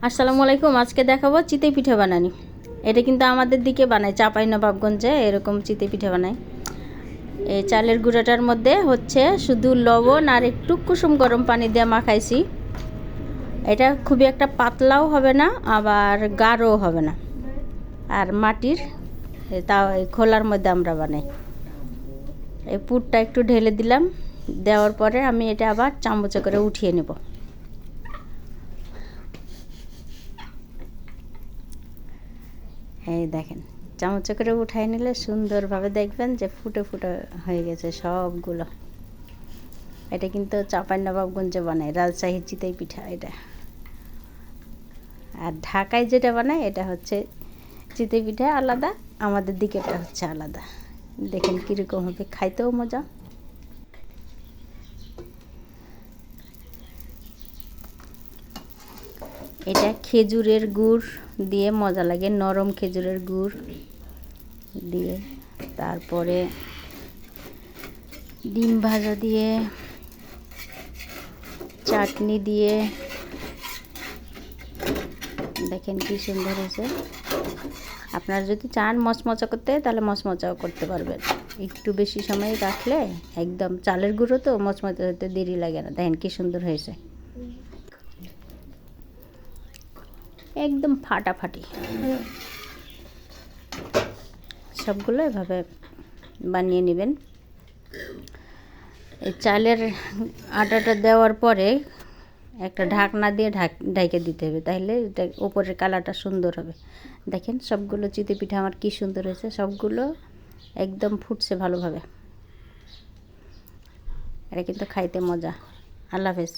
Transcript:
আসসালামু আলাইকুম। আজকে দেখাবো চিতই পিঠা বানানি। এটা কিন্তু আমাদের দিকে বানায়, চাঁপাইনবাবগঞ্জে এরকম চিতই পিঠা বানায়। এই চালের গুঁড়াটার মধ্যে হচ্ছে শুধু লবণ আর একটু কুসুম গরম পানি দিয়ে মাখাইছি। এটা খুবই একটা পাতলাও হবে না, আবার গাঢ়ও হবে না। আর মাটির তাও এই খোলার মধ্যে আমরা বানাই। এই পুরটা একটু ঢেলে দিলাম, দেওয়ার পরে আমি এটা আবার চামচে করে উঠিয়ে নেব। এই দেখেন, চামচে করে উঠাই নিলে সুন্দরভাবে দেখবেন যে ফুটে ফুটে হয়ে গেছে সবগুলো। এটা কিন্তু চাঁপাইনবাবগঞ্জে বানায়, রাজশাহীর চিতই পিঠা এটা। আর ঢাকায় যেটা বানায় এটা হচ্ছে চিতই পিঠা আলাদা, আমাদের দিকে এটা হচ্ছে আলাদা। দেখেন কীরকম হবে, খাইতেও মজা। এটা খেজুরের গুড় দিয়ে মজা লাগে, নরম খেজুরের গুড় দিয়ে, তারপরে ডিম ভাজা দিয়ে, চাটনি দিয়ে, দেখেন কি সুন্দর হয়েছে। আপনারা যদি চান মচমচা করতে তাহলে মচমচাও করতে পারবেন। একটু বেশি সময় রাখলে একদম, চালের গুঁড়ো তো মচমচা হতে দেরি লাগে না। দেখেন কি সুন্দর হয়েছে, একদম ফাটাফাটি। সবগুলো এভাবে বানিয়ে নেবেন। এই চালের আটাটা দেওয়ার পরে একটা ঢাকনা দিয়ে ঢেকে দিতে হবে, তাহলে এটা উপরের কালারটা সুন্দর হবে। দেখেন সবগুলো চিতই পিঠা আমার কি সুন্দর হয়েছে, সবগুলো একদম ফুটছে ভালোভাবে। এটা কিন্তু খাইতে মজা। আল্লাহ হাফেজ।